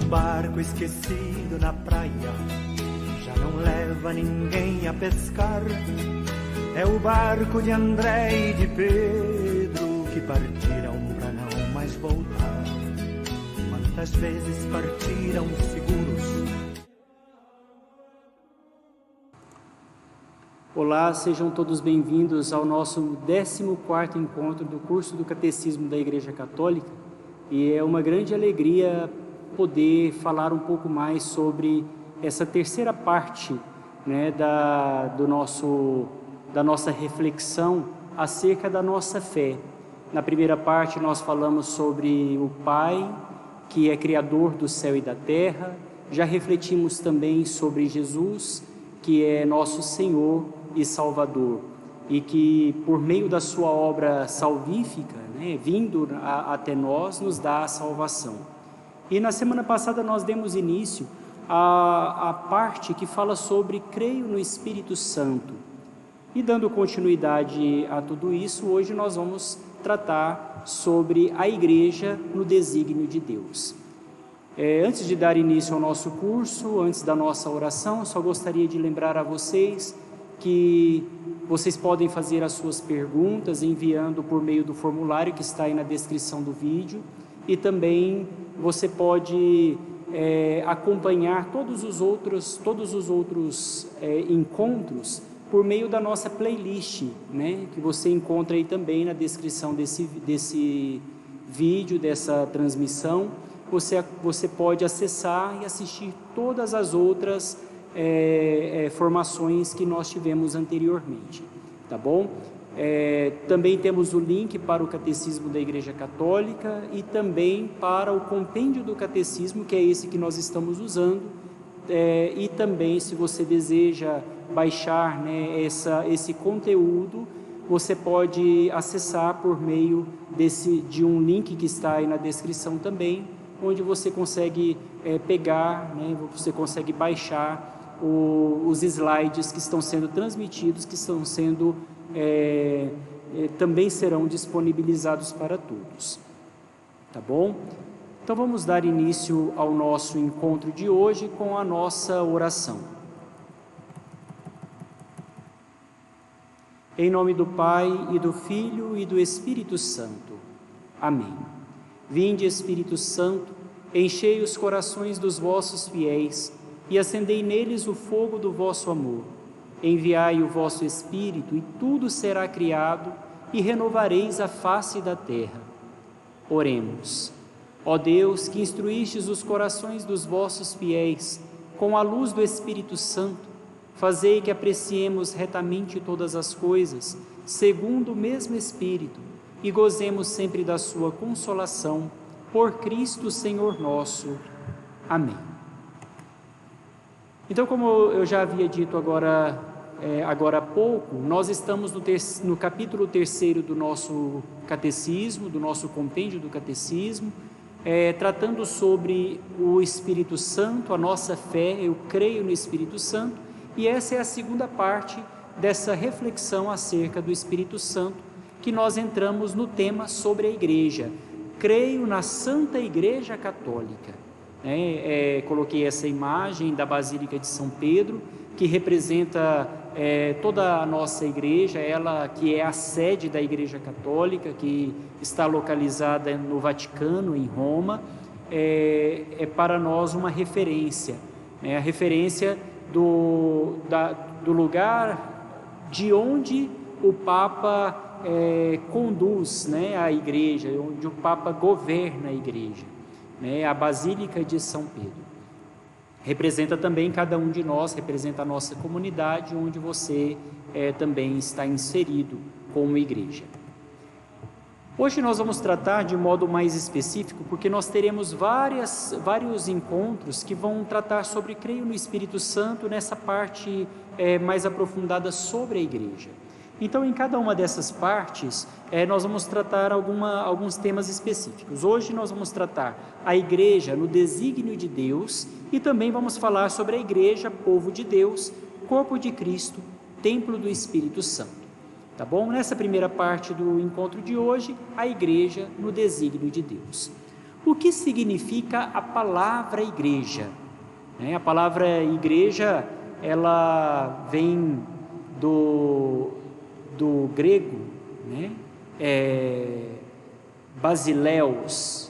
barco esquecido na praia, já não leva ninguém a pescar. É o barco de André e de Pedro que partiram pra não mais voltar. Quantas vezes partiram seguros? Olá, sejam todos bem-vindos ao nosso 14º encontro do curso do Catecismo da Igreja Católica. E é uma grande alegria poder falar um pouco mais sobre essa terceira parte, né, da nossa reflexão acerca da nossa fé. Na primeira parte nós falamos sobre o Pai, que é Criador do céu e da terra. Já refletimos também sobre Jesus, que é nosso Senhor e Salvador, e que por meio da sua obra salvífica, vindo até nós, nos dá a salvação. E na semana passada nós demos início à parte que fala sobre creio no Espírito Santo. E dando continuidade a tudo isso, hoje nós vamos tratar sobre a Igreja no desígnio de Deus. Antes de dar início ao nosso curso, antes da nossa oração, só gostaria de lembrar a vocês que vocês podem fazer as suas perguntas enviando por meio do formulário que está aí na descrição do vídeo, e também você pode acompanhar todos os outros encontros por meio da nossa playlist, que você encontra aí também na descrição desse vídeo, dessa transmissão. Você pode acessar e assistir todas as outras formações que nós tivemos anteriormente, tá bom? Também temos o link para o Catecismo da Igreja Católica e também para o Compêndio do Catecismo, que é esse que nós estamos usando, e também, se você deseja baixar, esse conteúdo, você pode acessar por meio de um link que está aí na descrição também, onde você consegue pegar, você consegue baixar os slides que estão sendo transmitidos, que estão sendo, também serão disponibilizados para todos, tá bom? Então vamos dar início ao nosso encontro de hoje com a nossa oração. Em nome do Pai, e do Filho, e do Espírito Santo. Amém. Vinde, Espírito Santo, enchei os corações dos vossos fiéis e acendei neles o fogo do vosso amor. Enviai o vosso Espírito e tudo será criado e renovareis a face da terra. Oremos. Ó Deus, que instruístes os corações dos vossos fiéis com a luz do Espírito Santo, fazei que apreciemos retamente todas as coisas, segundo o mesmo Espírito, e gozemos sempre da sua consolação, por Cristo Senhor nosso. Amém. Então, como eu já havia dito agora há pouco, nós estamos no capítulo 3º do nosso catecismo, do nosso compêndio do catecismo, tratando sobre o Espírito Santo, a nossa fé. Eu creio no Espírito Santo, e essa é a segunda parte dessa reflexão acerca do Espírito Santo, que nós entramos no tema sobre a Igreja. Creio na Santa Igreja Católica. Coloquei essa imagem da Basílica de São Pedro, que representa toda a nossa igreja, ela que é a sede da Igreja Católica, que está localizada no Vaticano, em Roma. É para nós uma referência, a referência do lugar de onde o Papa conduz, a igreja, onde o Papa governa a igreja, a Basílica de São Pedro. Representa também cada um de nós, representa a nossa comunidade, onde você também está inserido como igreja. Hoje nós vamos tratar de modo mais específico, porque nós teremos vários encontros que vão tratar sobre creio no Espírito Santo, nessa parte mais aprofundada sobre a igreja. Então, em cada uma dessas partes, nós vamos tratar alguns temas específicos. Hoje nós vamos tratar a igreja no desígnio de Deus, e também vamos falar sobre a igreja, povo de Deus, corpo de Cristo, templo do Espírito Santo. Tá bom? Nessa primeira parte do encontro de hoje, a igreja no desígnio de Deus. O que significa a palavra igreja? A palavra igreja, ela vem do grego, basileus,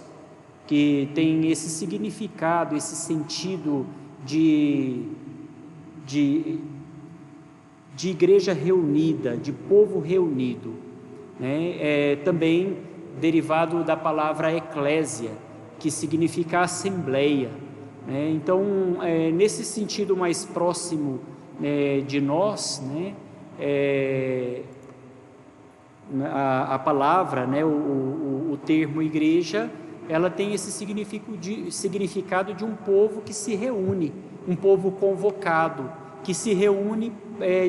que tem esse significado, esse sentido de igreja reunida, de povo reunido, também derivado da palavra eclésia, que significa assembleia, então, nesse sentido mais próximo de nós, a palavra, o termo igreja, ela tem esse significado de um povo que se reúne, um povo convocado, que se reúne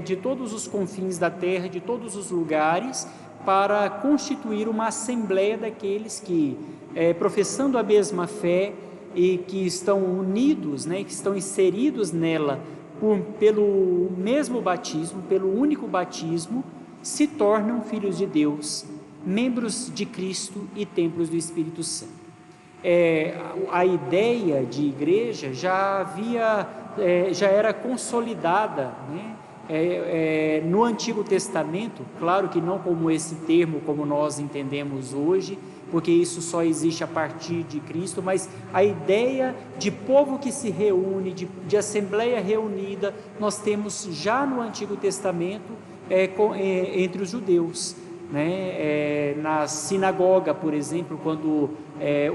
de todos os confins da terra, de todos os lugares, para constituir uma assembleia daqueles que, professando a mesma fé e que estão unidos, que estão inseridos nela pelo mesmo batismo, pelo único batismo, se tornam filhos de Deus, membros de Cristo e templos do Espírito Santo. A ideia de igreja já era consolidada, no Antigo Testamento, claro que não como esse termo, como nós entendemos hoje, porque isso só existe a partir de Cristo, mas a ideia de povo que se reúne, de assembleia reunida, nós temos já no Antigo Testamento entre os judeus, na sinagoga, por exemplo, quando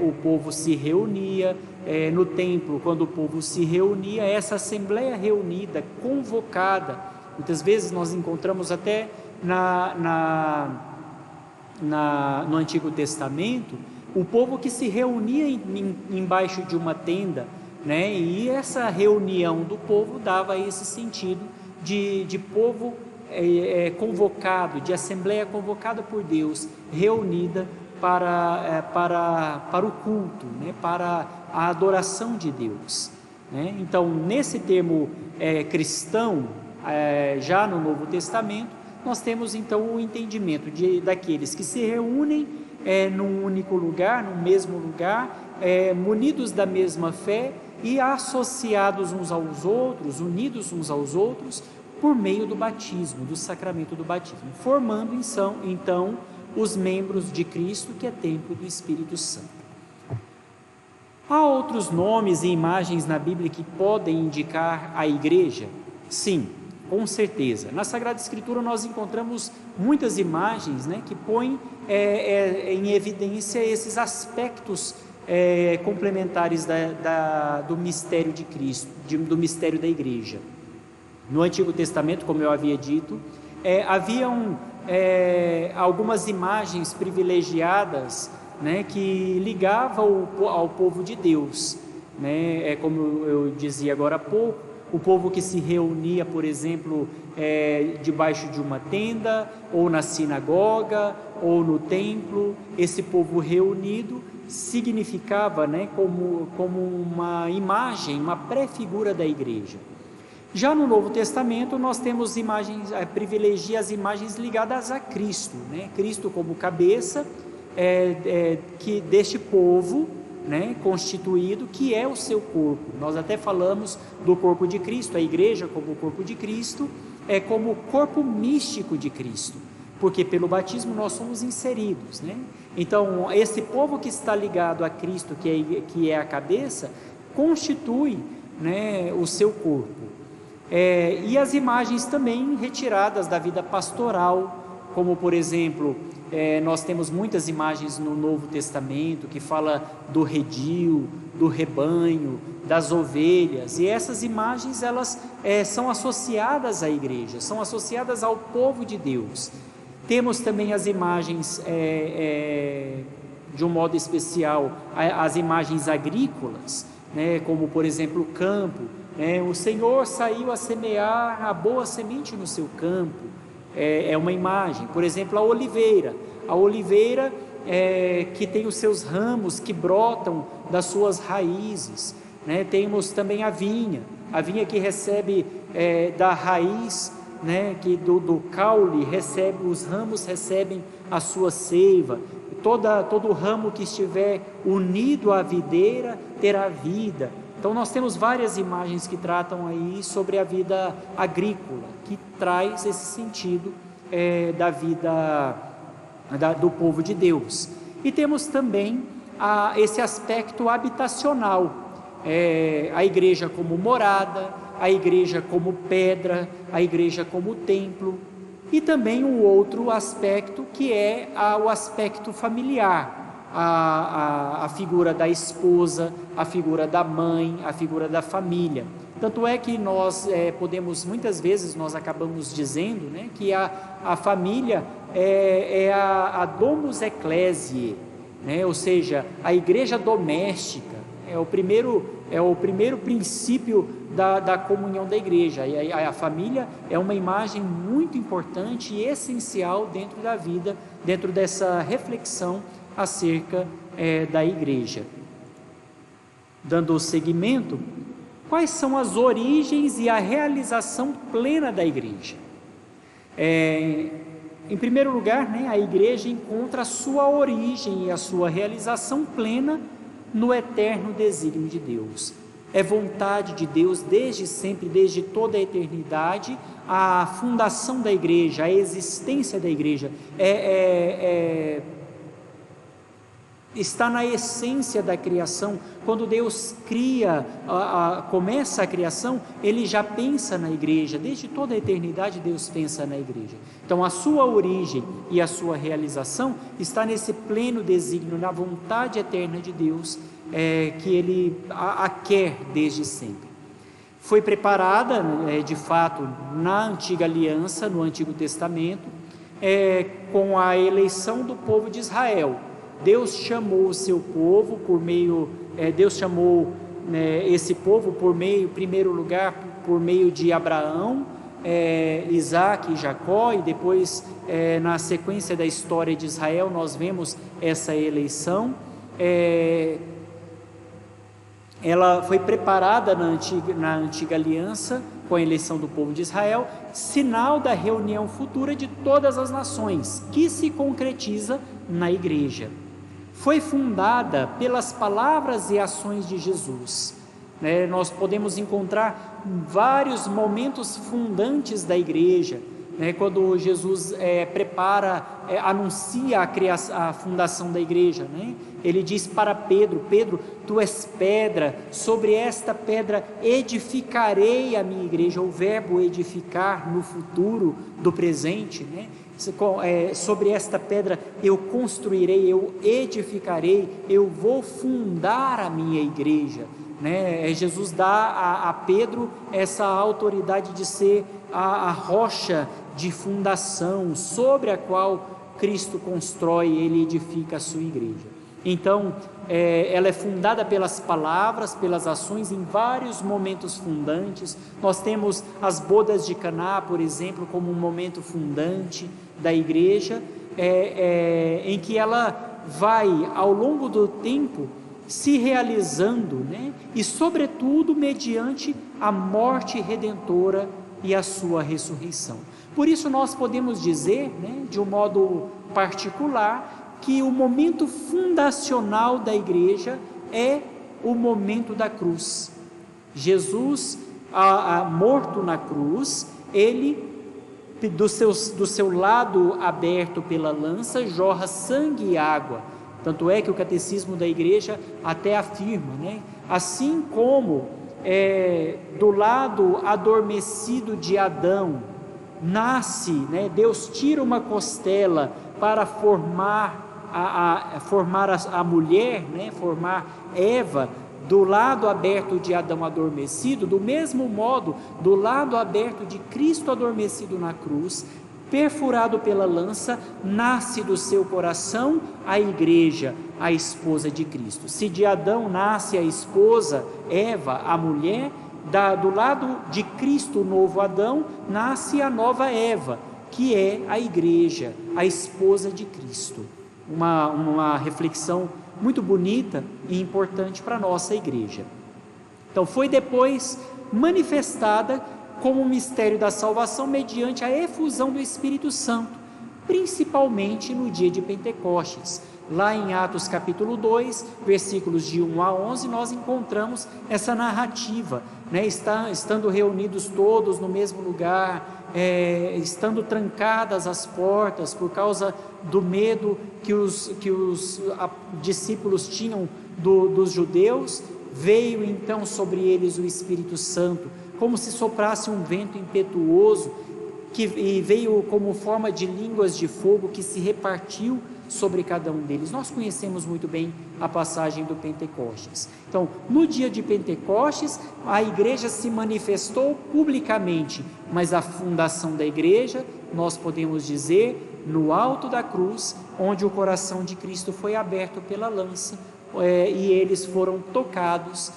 o povo se reunia, no templo, quando o povo se reunia, essa assembleia reunida, convocada, muitas vezes nós encontramos até no Antigo Testamento, o povo que se reunia embaixo de uma tenda, e essa reunião do povo dava esse sentido de povo convocado, de assembleia convocada por Deus, reunida para o culto, para a adoração de Deus. Então, nesse termo cristão, já no Novo Testamento, nós temos então o entendimento daqueles que se reúnem num único lugar, num mesmo lugar, munidos da mesma fé e associados uns aos outros, unidos uns aos outros, por meio do batismo, do sacramento do batismo, formando então os membros de Cristo, que é templo do Espírito Santo. Há outros nomes e imagens na Bíblia que podem indicar a igreja? Sim, com certeza. Na Sagrada Escritura nós encontramos muitas imagens, que põem em evidência esses aspectos complementares do mistério de Cristo, do mistério da igreja. No Antigo Testamento, como eu havia dito, haviam algumas imagens privilegiadas, que ligavam ao povo de Deus, como eu dizia agora há pouco, o povo que se reunia, por exemplo, debaixo de uma tenda, ou na sinagoga, ou no templo. Esse povo reunido significava, como uma imagem, uma pré-figura da igreja. Já no Novo Testamento nós temos imagens, privilegia as imagens ligadas a Cristo, Cristo como cabeça deste povo, constituído, que é o seu corpo. Nós até falamos do corpo de Cristo, a igreja como o corpo de Cristo, como o corpo místico de Cristo, porque pelo batismo nós somos inseridos, Então, esse povo que está ligado a Cristo, que é a cabeça, constitui, o seu corpo. E as imagens também retiradas da vida pastoral, como por exemplo, nós temos muitas imagens no Novo Testamento que fala do redil, do rebanho, das ovelhas, e essas imagens elas são associadas à igreja, são associadas ao povo de Deus. Temos também as imagens, de um modo especial, as imagens agrícolas, como por exemplo o campo, o Senhor saiu a semear a boa semente no seu campo, é uma imagem. Por exemplo, a oliveira que tem os seus ramos que brotam das suas raízes, Temos também a vinha que recebe da raiz, que do caule os ramos recebem a sua seiva. todo ramo que estiver unido à videira terá vida. Então nós temos várias imagens que tratam aí sobre a vida agrícola, que traz esse sentido da vida do povo de Deus. E temos também esse aspecto habitacional, a igreja como morada, a igreja como pedra, a igreja como templo, e também um outro aspecto que é o aspecto familiar, a figura da esposa, a figura da mãe, a figura da família. Tanto é que nós muitas vezes nós acabamos dizendo, né, que a família é a domus ecclesiae, né, ou seja, a igreja doméstica, é o primeiro princípio da comunhão da igreja. E a família é uma imagem muito importante e essencial dentro da vida, dentro dessa reflexão acerca da igreja. Dando seguimento, quais são as origens e a realização plena da igreja? Em primeiro lugar, né, a igreja encontra a sua origem e a sua realização plena no eterno desígnio de Deus. É vontade de Deus desde sempre, desde toda a eternidade, a fundação da igreja, a existência da igreja, está na essência da criação. Quando Deus começa a criação, Ele já pensa na igreja, desde toda a eternidade Deus pensa na igreja. Então a sua origem e a sua realização está nesse pleno desígnio, na vontade eterna de Deus, que Ele a quer desde sempre. Foi preparada, de fato, na antiga aliança, no Antigo Testamento, com a eleição do povo de Israel. Deus chamou o seu povo Deus chamou esse povo em primeiro lugar, por meio de Abraão, Isaac e Jacó, e depois, na sequência da história de Israel, nós vemos essa eleição. Ela foi preparada na antiga aliança, com a eleição do povo de Israel, sinal da reunião futura de todas as nações, que se concretiza na igreja. Foi fundada pelas palavras e ações de Jesus. Nós podemos encontrar vários momentos fundantes da igreja, quando Jesus anuncia a fundação da igreja, Ele diz para Pedro: Pedro, tu és pedra, sobre esta pedra edificarei a minha igreja. O verbo edificar no futuro do presente, sobre esta pedra eu construirei, eu edificarei, eu vou fundar a minha igreja. Jesus dá a Pedro essa autoridade de ser a rocha de fundação sobre a qual Cristo constrói, Ele edifica a sua igreja. Então, ela é fundada pelas palavras, pelas ações, em vários momentos fundantes. Nós temos as bodas de Caná, por exemplo, como um momento fundante da igreja, em que ela vai, ao longo do tempo, se realizando, e sobretudo mediante a morte redentora e a sua ressurreição. Por isso nós podemos dizer, de um modo particular, que o momento fundacional da igreja é o momento da cruz. Jesus, morto na cruz, ele, do seu lado aberto pela lança, jorra sangue e água. Tanto é que o catecismo da igreja até afirma, assim como do lado adormecido de Adão nasce, Deus tira uma costela para formar a mulher, formar Eva, do lado aberto de Adão adormecido. Do mesmo modo, do lado aberto de Cristo adormecido na cruz, perfurado pela lança, nasce do seu coração a igreja, a esposa de Cristo. Se de Adão nasce a esposa, Eva, a mulher, do lado de Cristo, o novo Adão, nasce a nova Eva, que é a igreja, a esposa de Cristo. Uma reflexão muito bonita e importante para a nossa igreja. Então, foi depois manifestada como o mistério da salvação mediante a efusão do Espírito Santo, principalmente no dia de Pentecostes, Lá em Atos capítulo 2, versículos de 1 a 11, nós encontramos essa narrativa, né? Estando reunidos todos no mesmo lugar, estando trancadas as portas por causa do medo que os discípulos tinham dos judeus, veio então sobre eles o Espírito Santo, como se soprasse um vento impetuoso, e veio como forma de línguas de fogo que se repartiu sobre cada um deles. Nós conhecemos muito bem a passagem do Pentecostes. Então, no dia de Pentecostes, a igreja se manifestou publicamente, mas a fundação da igreja, nós podemos dizer, no alto da cruz, onde o coração de Cristo foi aberto pela lança, e eles foram tocados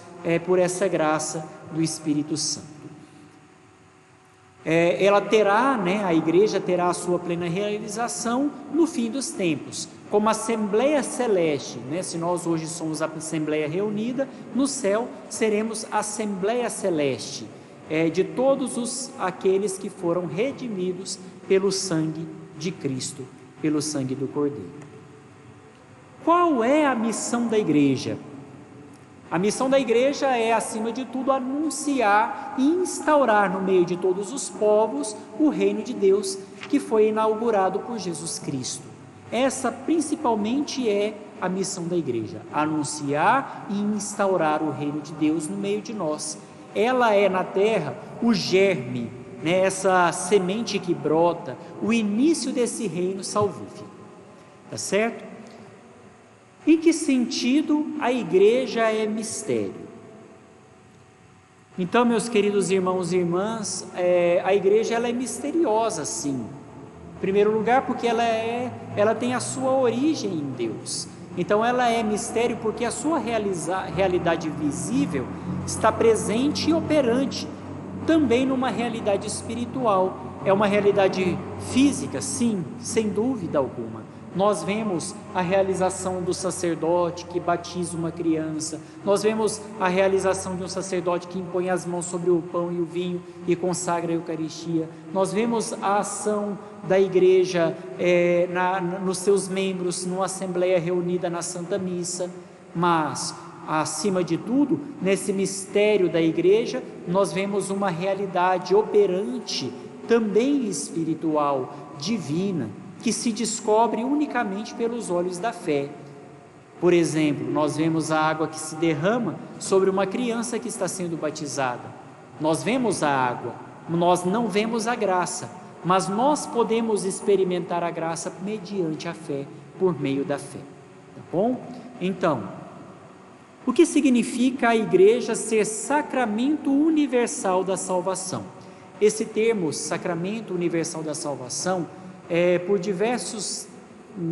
por essa graça do Espírito Santo. Ela terá, né, a igreja terá a sua plena realização no fim dos tempos, como Assembleia Celeste, né? Se nós hoje somos a Assembleia reunida, no céu seremos Assembleia Celeste, de todos aqueles que foram redimidos pelo sangue de Cristo, pelo sangue do Cordeiro. Qual é a missão da igreja? A missão da igreja é, acima de tudo, anunciar e instaurar no meio de todos os povos o reino de Deus que foi inaugurado por Jesus Cristo. Essa principalmente é a missão da igreja, anunciar e instaurar o reino de Deus no meio de nós. Ela é na terra o germe, né, essa semente que brota, o início desse reino salvífico. Tá certo? Em que sentido a igreja é mistério? Então, meus queridos irmãos e irmãs, a igreja ela é misteriosa, sim. Em primeiro lugar, porque ela tem a sua origem em Deus. Então, ela é mistério porque a sua realidade visível está presente e operante também numa realidade espiritual. É uma realidade física, sim, sem dúvida alguma. Nós vemos a realização do sacerdote que batiza uma criança, nós vemos a realização de um sacerdote que impõe as mãos sobre o pão e o vinho e consagra a Eucaristia, nós vemos a ação da igreja nos seus membros, numa assembleia reunida na Santa Missa, mas, acima de tudo, nesse mistério da igreja, nós vemos uma realidade operante, também espiritual, divina, que se descobre unicamente pelos olhos da fé. Por exemplo, nós vemos a água que se derrama sobre uma criança que está sendo batizada. Nós vemos a água, nós não vemos a graça, mas nós podemos experimentar a graça mediante a fé, por meio da fé. Tá bom? Então, o que significa a igreja ser sacramento universal da salvação? Esse termo, sacramento universal da salvação, por diversos,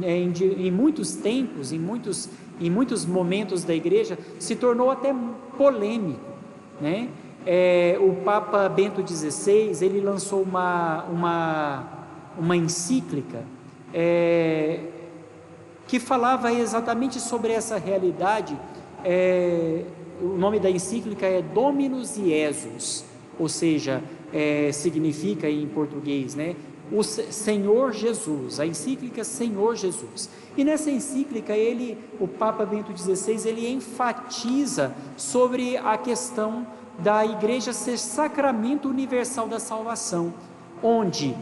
em muitos tempos, em muitos momentos da igreja, se tornou até polêmico, né? O Papa Bento XVI, ele lançou uma encíclica que falava exatamente sobre essa realidade. O nome da encíclica é Dominus Iesus, ou seja, significa em português, né? O Senhor Jesus, a encíclica Senhor Jesus. E nessa encíclica o Papa Bento XVI, ele enfatiza sobre a questão da igreja ser sacramento universal da salvação, onde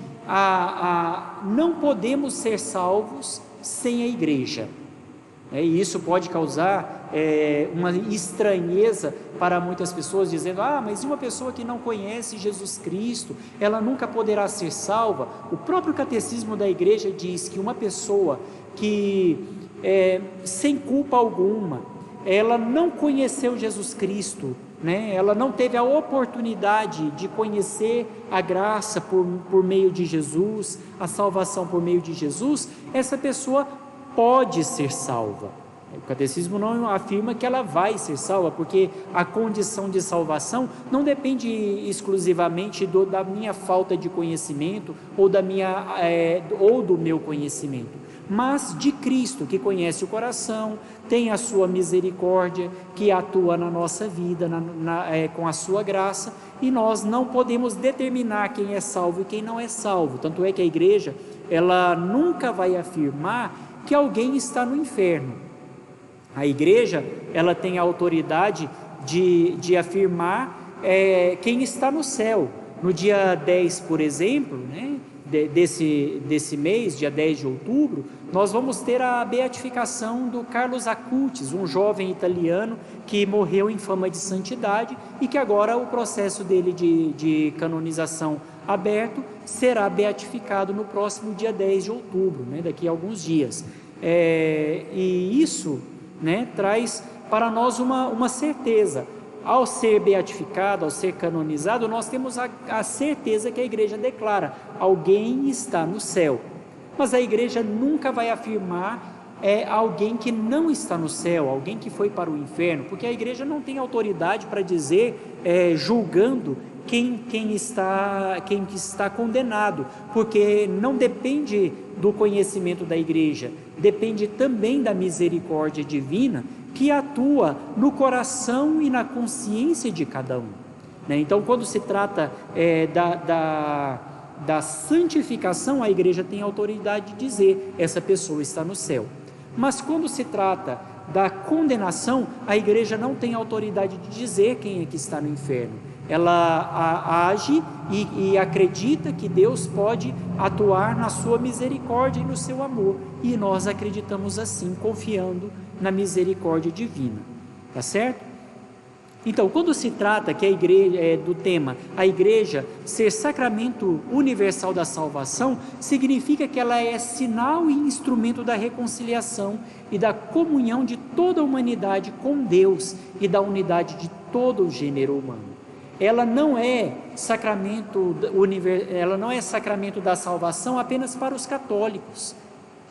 não podemos ser salvos sem a igreja. E isso pode causar uma estranheza para muitas pessoas, dizendo: mas uma pessoa que não conhece Jesus Cristo, ela nunca poderá ser salva. O próprio catecismo da igreja diz que uma pessoa que, sem culpa alguma, ela não conheceu Jesus Cristo, né? Ela não teve a oportunidade de conhecer a graça por meio de Jesus, a salvação por meio de Jesus, essa pessoa pode ser salva. O catecismo não afirma que ela vai ser salva, porque a condição de salvação não depende exclusivamente da minha falta de conhecimento ou do meu conhecimento, mas de Cristo, que conhece o coração, tem a sua misericórdia, que atua na nossa vida com a sua graça, e nós não podemos determinar quem é salvo e quem não é salvo. Tanto é que a igreja, ela nunca vai afirmar que alguém está no inferno. A igreja, ela tem a autoridade de afirmar quem está no céu. No dia 10, por exemplo, né, desse mês, dia 10 de outubro, nós vamos ter a beatificação do Carlos Acutis, um jovem italiano que morreu em fama de santidade e que agora o processo dele de canonização aberto será beatificado no próximo dia 10 de outubro, né, daqui a alguns dias. E isso, né, traz para nós uma certeza. Ao ser beatificado, ao ser canonizado, nós temos a certeza que a igreja declara: alguém está no céu. Mas a igreja nunca vai afirmar alguém que não está no céu, alguém que foi para o inferno, porque a igreja não tem autoridade para dizer, julgando quem está condenado, porque não depende do conhecimento da igreja, depende também da misericórdia divina, que atua no coração e na consciência de cada um, né? Então, quando se trata da santificação, a igreja tem autoridade de dizer: essa pessoa está no céu. Mas quando se trata da condenação, a igreja não tem autoridade de dizer quem é que está no inferno. Ela age e acredita que Deus pode atuar na sua misericórdia e no seu amor, e nós acreditamos assim, confiando na misericórdia divina, tá certo? Então, quando se trata que a igreja, do tema, a igreja ser sacramento universal da salvação, significa que ela é sinal e instrumento da reconciliação e da comunhão de toda a humanidade com Deus e da unidade de todo o gênero humano. Ela não é sacramento da salvação apenas para os católicos.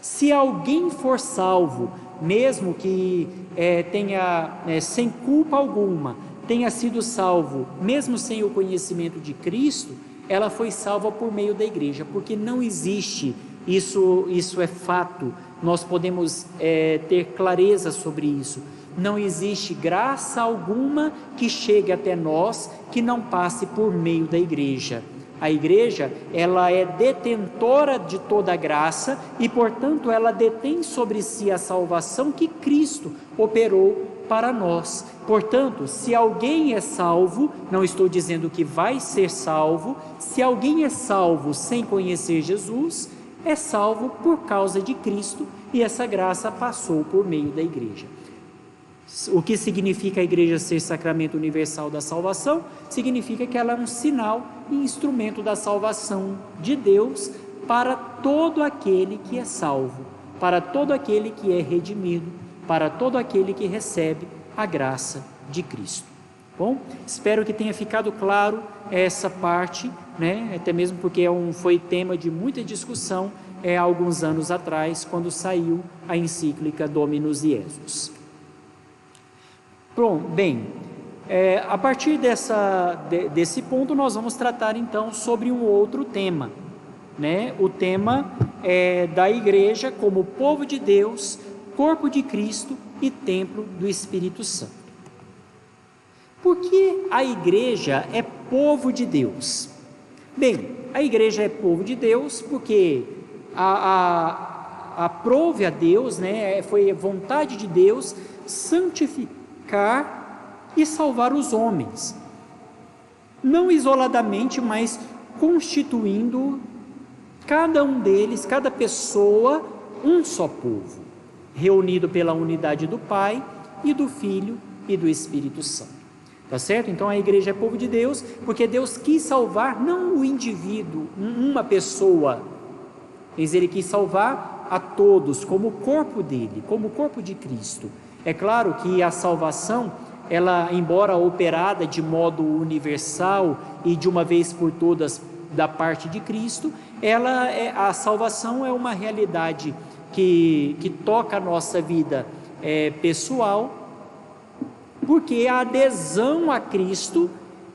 Se alguém for salvo, mesmo que tenha sem culpa alguma, tenha sido salvo, mesmo sem o conhecimento de Cristo, ela foi salva por meio da igreja, porque não existe, isso é fato, nós podemos ter clareza sobre isso. Não existe graça alguma que chegue até nós que não passe por meio da igreja. A igreja, ela é detentora de toda a graça e, portanto, ela detém sobre si a salvação que Cristo operou para nós. Portanto, se alguém é salvo, não estou dizendo que vai ser salvo, se alguém é salvo sem conhecer Jesus, é salvo por causa de Cristo, e essa graça passou por meio da igreja. O que significa a igreja ser sacramento universal da salvação? Significa que ela é um sinal e instrumento da salvação de Deus para todo aquele que é salvo, para todo aquele que é redimido, para todo aquele que recebe a graça de Cristo. Bom, espero que tenha ficado claro essa parte, né? Até mesmo porque foi tema de muita discussão há alguns anos atrás, quando saiu a encíclica Dominus Iesus. Pronto, bem, a partir desse ponto nós vamos tratar então sobre um outro tema, né? O tema da igreja como povo de Deus, corpo de Cristo e templo do Espírito Santo. Por que a igreja é povo de Deus? Bem, a igreja é povo de Deus porque aprove a Deus, né? Foi vontade de Deus santificar e salvar os homens, não isoladamente, mas constituindo cada um deles, cada pessoa, um só povo, reunido pela unidade do Pai e do Filho e do Espírito Santo. Tá certo? Então a igreja é povo de Deus porque Deus quis salvar não o indivíduo, uma pessoa, mas Ele quis salvar a todos como o corpo dele, como o corpo de Cristo. É claro que a salvação, ela, embora operada de modo universal e de uma vez por todas da parte de Cristo, a salvação é uma realidade que toca a nossa vida pessoal, porque a adesão a Cristo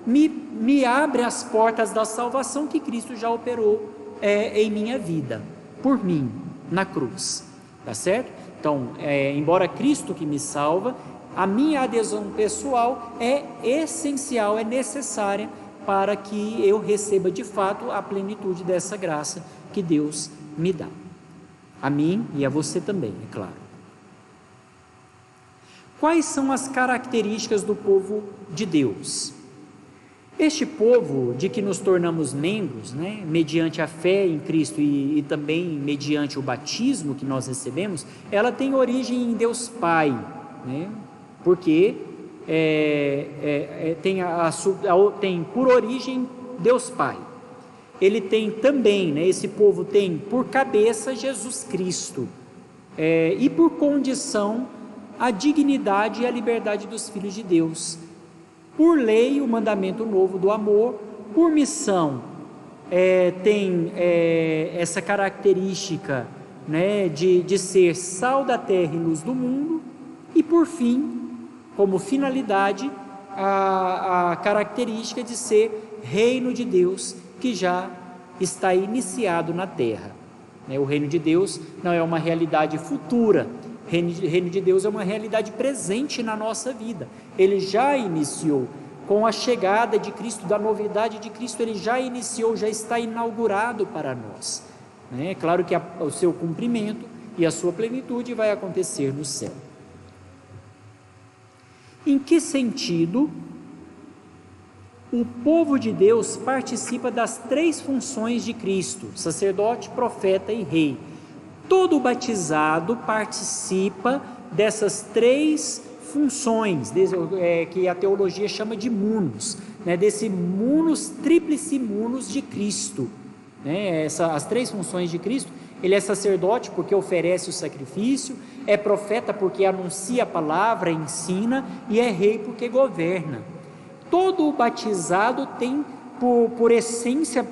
me abre as portas da salvação que Cristo já operou em minha vida, por mim, na cruz, tá certo? Então, embora Cristo que me salva, a minha adesão pessoal é essencial, é necessária para que eu receba de fato a plenitude dessa graça que Deus me dá. A mim e a você também, é claro. Quais são as características do povo de Deus? Este povo de que nos tornamos membros, né, mediante a fé em Cristo e também mediante o batismo que nós recebemos, ela tem origem em Deus Pai, né, porque tem por origem Deus Pai. Ele tem também, né, esse povo tem por cabeça Jesus Cristo, e por condição a dignidade e a liberdade dos filhos de Deus. Por lei, o mandamento novo do amor. Por missão, tem essa característica, né, de ser sal da terra e luz do mundo. E por fim, como finalidade, a característica de ser reino de Deus, que já está iniciado na terra. O reino de Deus não é uma realidade futura. O reino de Deus é uma realidade presente na nossa vida. Ele já iniciou com a chegada de Cristo, da novidade de Cristo. Ele já iniciou, já está inaugurado para nós. É claro que o seu cumprimento e a sua plenitude vai acontecer no céu. Em que sentido o povo de Deus participa das 3 funções de Cristo: sacerdote, profeta e rei? Todo batizado participa dessas 3 funções, que a teologia chama de munus, né, desse munus, tríplice munus de Cristo. As 3 funções de Cristo. Ele é sacerdote porque oferece o sacrifício, é profeta porque anuncia a palavra, ensina, e é rei porque governa. Todo batizado tem por essência,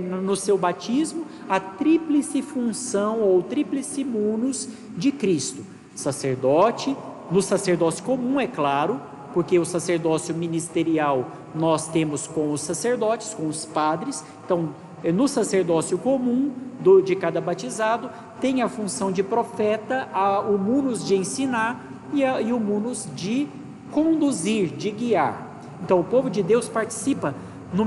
no seu batismo, a tríplice função ou tríplice munus de Cristo: sacerdote, no sacerdócio comum, é claro, porque o sacerdócio ministerial nós temos com os sacerdotes, com os padres. Então, no sacerdócio comum de cada batizado, tem a função de profeta, o munus de ensinar e o munus de conduzir, de guiar. Então, o povo de Deus participa no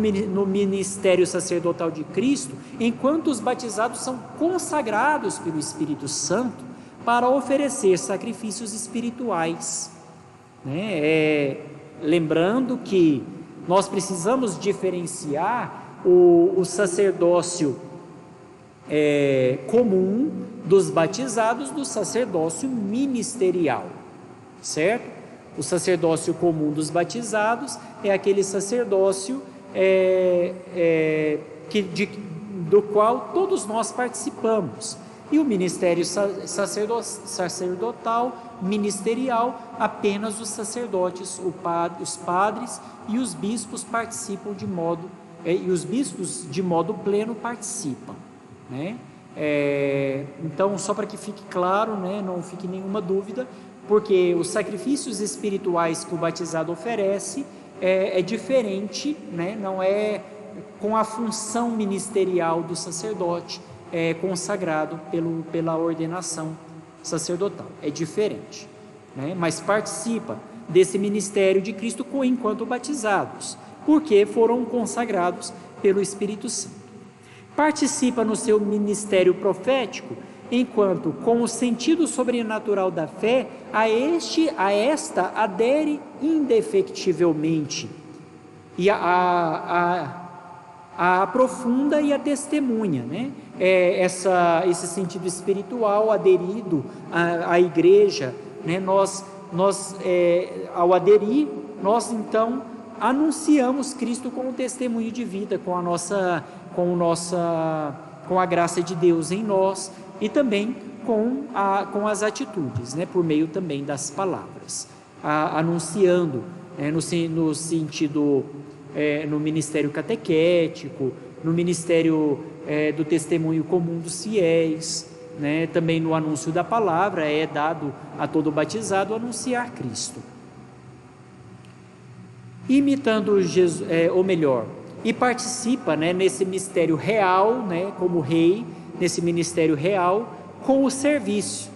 ministério sacerdotal de Cristo, enquanto os batizados são consagrados pelo Espírito Santo para oferecer sacrifícios espirituais. Lembrando que nós precisamos diferenciar o sacerdócio comum dos batizados do sacerdócio ministerial, certo? O sacerdócio comum dos batizados é aquele sacerdócio do qual todos nós participamos. E o ministério sacerdotal, ministerial, apenas os sacerdotes, os padres e os bispos participam e os bispos de modo pleno participam. Então, só para que fique claro, não fique nenhuma dúvida, porque os sacrifícios espirituais que o batizado oferece é diferente, não é com a função ministerial do sacerdote consagrado pela ordenação sacerdotal, é diferente, mas participa desse ministério de Cristo enquanto batizados, porque foram consagrados pelo Espírito Santo. Participa no seu ministério profético, enquanto com o sentido sobrenatural da fé, a esta adere indefectivelmente, e a aprofunda e a testemunha, esse sentido espiritual aderido à igreja, ao aderir, nós então anunciamos Cristo com o testemunho de vida, com a graça de Deus em nós, e também com as atitudes, por meio também das palavras, anunciando, no sentido, no ministério catequético, no ministério do testemunho comum dos fiéis, também no anúncio da palavra, é dado a todo batizado anunciar Cristo. Imitando Jesus, e participa, nesse mistério real, como rei, nesse ministério real, com o serviço,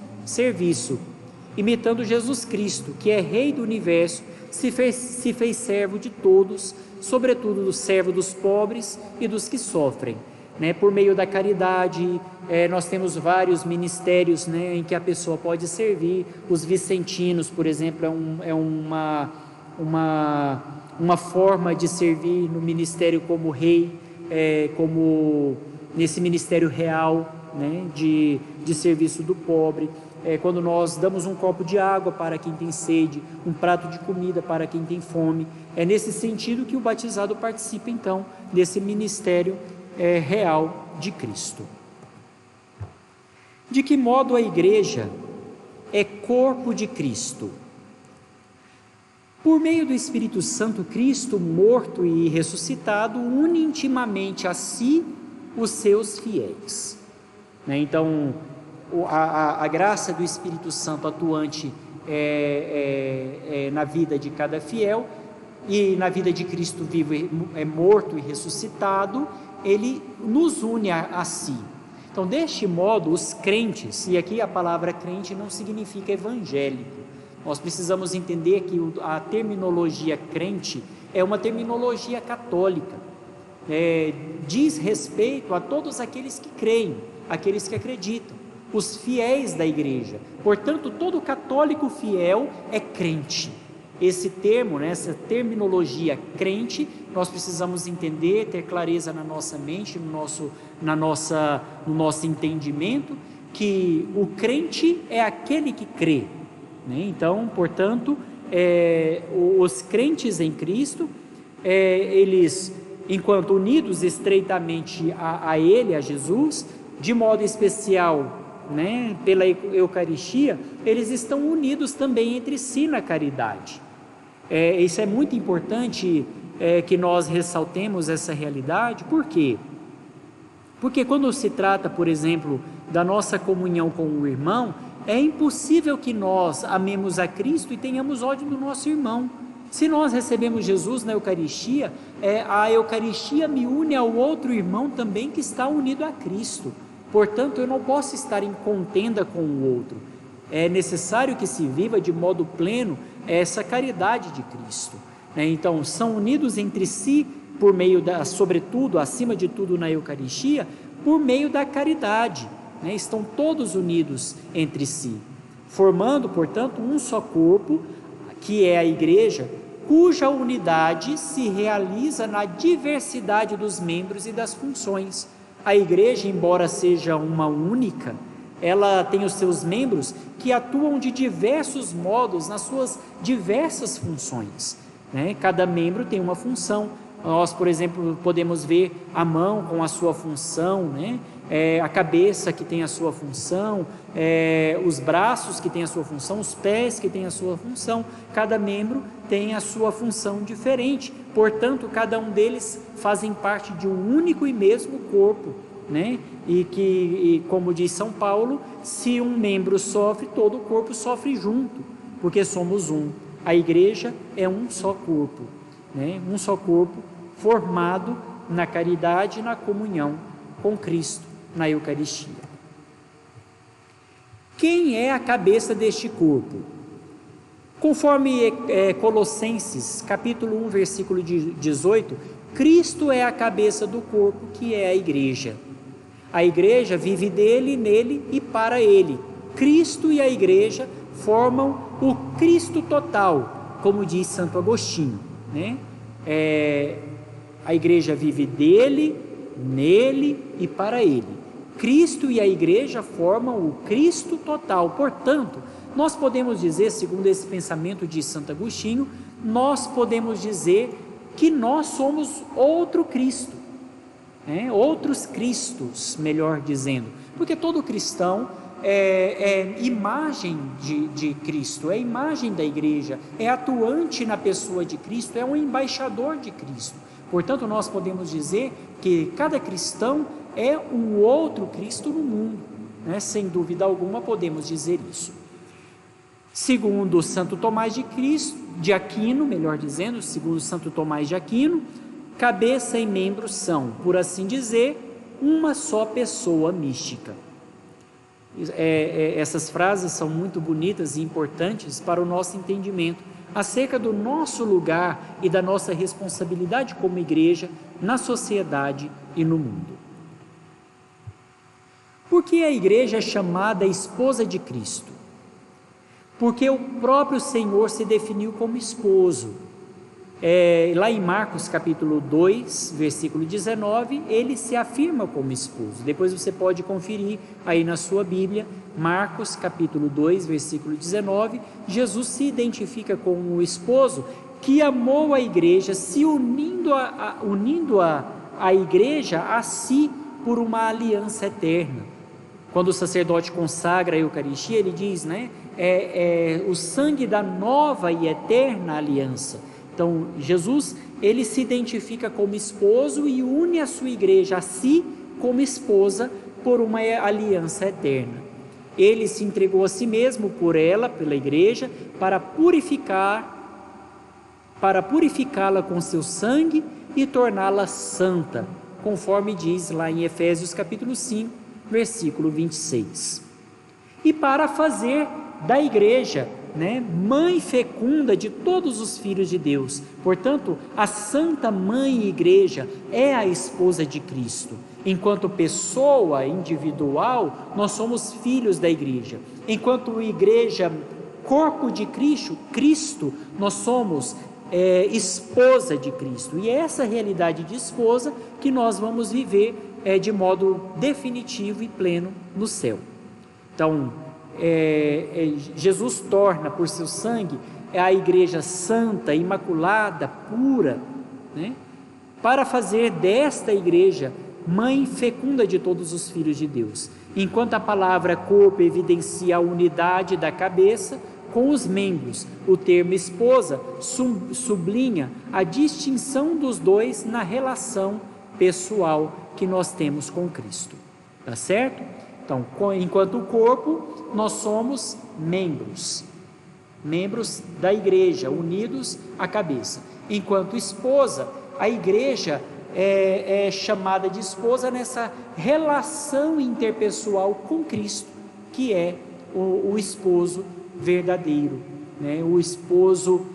imitando Jesus Cristo, que é rei do universo, se fez servo de todos, sobretudo do servo dos pobres e dos que sofrem. né? Por meio da caridade, nós temos vários ministérios, né, em que a pessoa pode servir. Os vicentinos, por exemplo, é uma forma de servir no ministério como rei, como nesse ministério real, né, de serviço do pobre. Quando nós damos um copo de água para quem tem sede, um prato de comida para quem tem fome, é nesse sentido que o batizado participa, então, desse ministério real de Cristo. De que modo a igreja é corpo de Cristo? Por meio do Espírito Santo, Cristo, morto e ressuscitado, une intimamente a si os seus fiéis. Então, a graça do Espírito Santo atuante na vida de cada fiel, e na vida de Cristo vivo, morto e ressuscitado, ele nos une a si. Então, deste modo, os crentes, e aqui a palavra crente não significa evangélico, nós precisamos entender que a terminologia crente é uma terminologia católica, diz respeito a todos aqueles que creem, aqueles que acreditam, os fiéis da igreja. Portanto, todo católico fiel é crente. Esse termo, né, essa terminologia crente, nós precisamos entender, ter clareza na nossa mente, no nosso entendimento, que o crente é aquele que crê, né? Então, portanto, os crentes em Cristo, eles, enquanto unidos estreitamente a Ele, a Jesus, de modo especial, né, pela Eucaristia, eles estão unidos também entre si na caridade. Isso é muito importante, que nós ressaltemos essa realidade. Por quê? Porque quando se trata, por exemplo, da nossa comunhão com o irmão, é impossível que nós amemos a Cristo e tenhamos ódio do nosso irmão. Se nós recebemos Jesus na Eucaristia, a Eucaristia me une ao outro irmão também que está unido a Cristo. Portanto, eu não posso estar em contenda com o outro. É necessário que se viva de modo pleno essa caridade de Cristo. Então, são unidos entre si por meio sobretudo, acima de tudo na Eucaristia, por meio da caridade. Estão todos unidos entre si, formando, portanto, um só corpo, que é a igreja, cuja unidade se realiza na diversidade dos membros e das funções. A igreja, embora seja uma única, ela tem os seus membros que atuam de diversos modos nas suas diversas funções, né? Cada membro tem uma função. Nós, por exemplo, podemos ver a mão com a sua função, né? A cabeça que tem a sua função, os braços que têm a sua função, os pés que têm a sua função. Cada membro tem a sua função diferente, portanto, cada um deles fazem parte de um único e mesmo corpo, né? E como diz São Paulo, se um membro sofre, todo o corpo sofre junto, porque somos um. A igreja é um só corpo, né? Um só corpo formado na caridade e na comunhão com Cristo na Eucaristia. Quem é a cabeça deste corpo? Conforme Colossenses, capítulo 1, versículo 18, Cristo é a cabeça do corpo, que é a igreja. A igreja vive dele, nele e para ele. Cristo e a igreja formam o Cristo total, como diz Santo Agostinho, né? A igreja vive dele, nele e para ele. Cristo e a igreja formam o Cristo total. Portanto, nós podemos dizer, segundo esse pensamento de Santo Agostinho, nós podemos dizer que nós somos outro Cristo, outros Cristos, melhor dizendo, porque todo cristão é imagem de Cristo, é imagem da igreja, é atuante na pessoa de Cristo, é um embaixador de Cristo. Portanto, nós podemos dizer que cada cristão é um outro Cristo no mundo, né? Sem dúvida alguma podemos dizer isso. Segundo Santo Tomás de Aquino, melhor dizendo, segundo Santo Tomás de Aquino, cabeça e membros são, por assim dizer, uma só pessoa mística. Essas frases são muito bonitas e importantes para o nosso entendimento acerca do nosso lugar e da nossa responsabilidade como igreja na sociedade e no mundo. Por que a igreja é chamada esposa de Cristo? Porque o próprio Senhor se definiu como esposo. Lá em Marcos capítulo 2, versículo 19, ele se afirma como esposo. Depois você pode conferir aí na sua Bíblia, Marcos capítulo 2, versículo 19, Jesus se identifica como o esposo que amou a igreja, se unindo a igreja a si por uma aliança eterna. Quando o sacerdote consagra a Eucaristia, ele diz, o sangue da nova e eterna aliança. Então, Jesus, ele se identifica como esposo e une a sua igreja a si como esposa por uma aliança eterna. Ele se entregou a si mesmo por ela, pela igreja, para purificá-la com seu sangue e torná-la santa, conforme diz lá em Efésios capítulo 5, versículo 26. E para fazer da igreja, mãe fecunda de todos os filhos de Deus. Portanto, a Santa Mãe Igreja é a esposa de Cristo. Enquanto pessoa individual, nós somos filhos da igreja. Enquanto igreja, corpo de Cristo, nós somos esposa de Cristo. E é essa realidade de esposa que nós vamos viver de modo definitivo e pleno no céu. Então, Jesus torna por seu sangue a igreja santa, imaculada, pura, para fazer desta igreja mãe fecunda de todos os filhos de Deus. Enquanto a palavra corpo evidencia a unidade da cabeça com os membros, o termo esposa sublinha a distinção dos dois na relação pessoal que nós temos com Cristo. Tá certo? Então, enquanto o corpo, nós somos membros da igreja, unidos à cabeça. Enquanto esposa, a igreja é chamada de esposa nessa relação interpessoal com Cristo, que é o esposo verdadeiro, o esposo,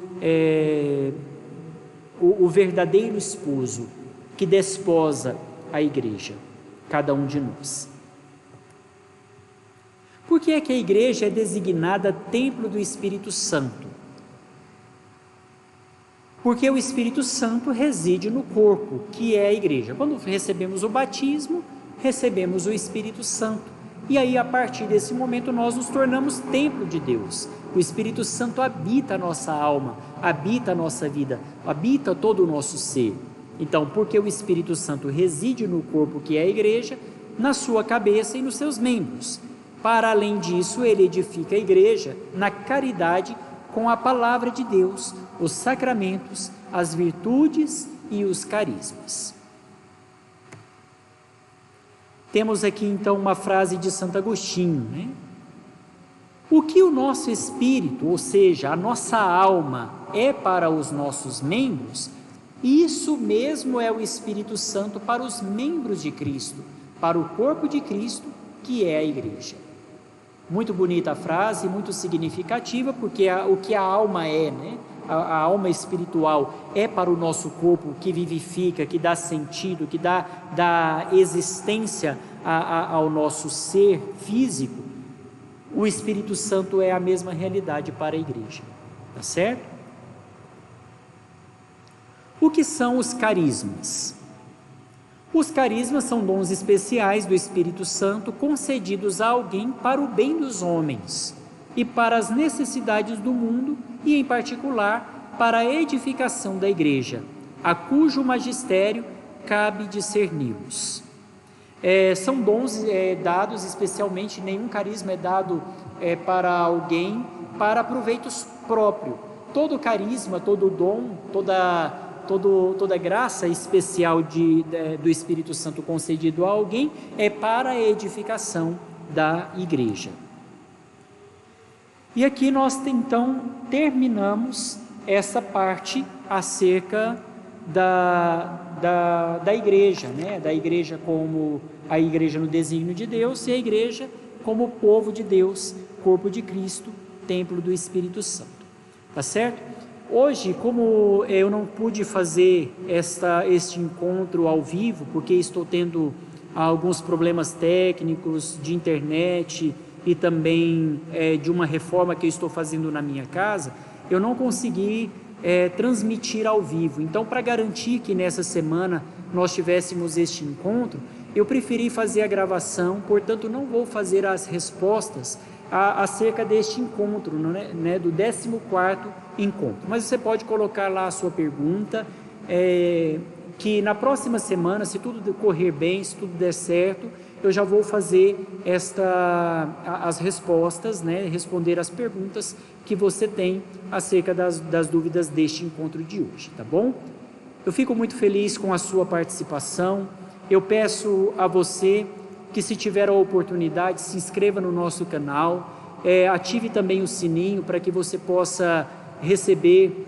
o verdadeiro esposo que desposa a igreja, cada um de nós. Por que é que a igreja é designada templo do Espírito Santo? Porque o Espírito Santo reside no corpo, que é a igreja. Quando recebemos o batismo, recebemos o Espírito Santo. E aí, a partir desse momento, nós nos tornamos templo de Deus. O Espírito Santo habita a nossa alma, habita a nossa vida, habita todo o nosso ser. Então, porque o Espírito Santo reside no corpo, que é a igreja, na sua cabeça e nos seus membros. Para além disso, ele edifica a igreja na caridade com a palavra de Deus, os sacramentos, as virtudes e os carismas. Temos aqui então uma frase de Santo Agostinho, O que o nosso espírito, ou seja, a nossa alma, é para os nossos membros, isso mesmo é o Espírito Santo para os membros de Cristo, para o corpo de Cristo, que é a igreja. Muito bonita a frase, muito significativa, porque o que a alma é, a alma espiritual é para o nosso corpo, que vivifica, que dá sentido, que dá existência ao nosso ser físico. O Espírito Santo é a mesma realidade para a igreja, tá certo? O que são os carismas? Os carismas são dons especiais do Espírito Santo concedidos a alguém para o bem dos homens e para as necessidades do mundo e, em particular, para a edificação da igreja, a cujo magistério cabe discerni-los. São dons dados especialmente, nenhum carisma é dado para alguém para proveitos próprios. Todo carisma, todo dom, toda graça especial do Espírito Santo concedido a alguém é para a edificação da igreja. E aqui nós então terminamos essa parte acerca da igreja, da igreja como a igreja no desígnio de Deus e a igreja como povo de Deus, corpo de Cristo, templo do Espírito Santo. Tá certo? Hoje, como eu não pude fazer este encontro ao vivo, porque estou tendo alguns problemas técnicos de internet e também de uma reforma que eu estou fazendo na minha casa, eu não consegui transmitir ao vivo. Então, para garantir que nessa semana nós tivéssemos este encontro, eu preferi fazer a gravação, portanto não vou fazer as respostas acerca deste encontro, né, do 14º encontro. Mas você pode colocar lá a sua pergunta, que na próxima semana, se tudo correr bem, se tudo der certo, eu já vou fazer as respostas, né, responder as perguntas que você tem acerca das dúvidas deste encontro de hoje, tá bom? Eu fico muito feliz com a sua participação. Eu peço a você que, se tiver a oportunidade, se inscreva no nosso canal, ative também o sininho para que você possa receber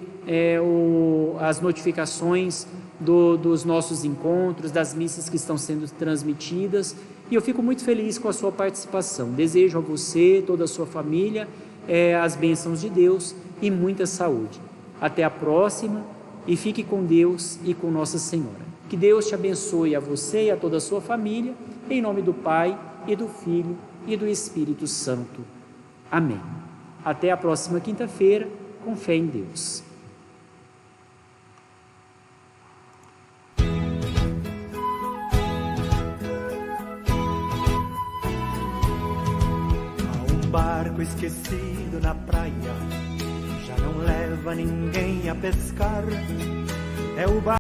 as notificações dos nossos encontros, das missas que estão sendo transmitidas, e eu fico muito feliz com a sua participação. Desejo a você, toda a sua família, as bênçãos de Deus e muita saúde. Até a próxima, e fique com Deus e com Nossa Senhora. Que Deus te abençoe a você e a toda a sua família, em nome do Pai, e do Filho, e do Espírito Santo. Amém. Até a próxima quinta-feira, com fé em Deus. Barco esquecido na praia, já não leva ninguém a pescar. É o barco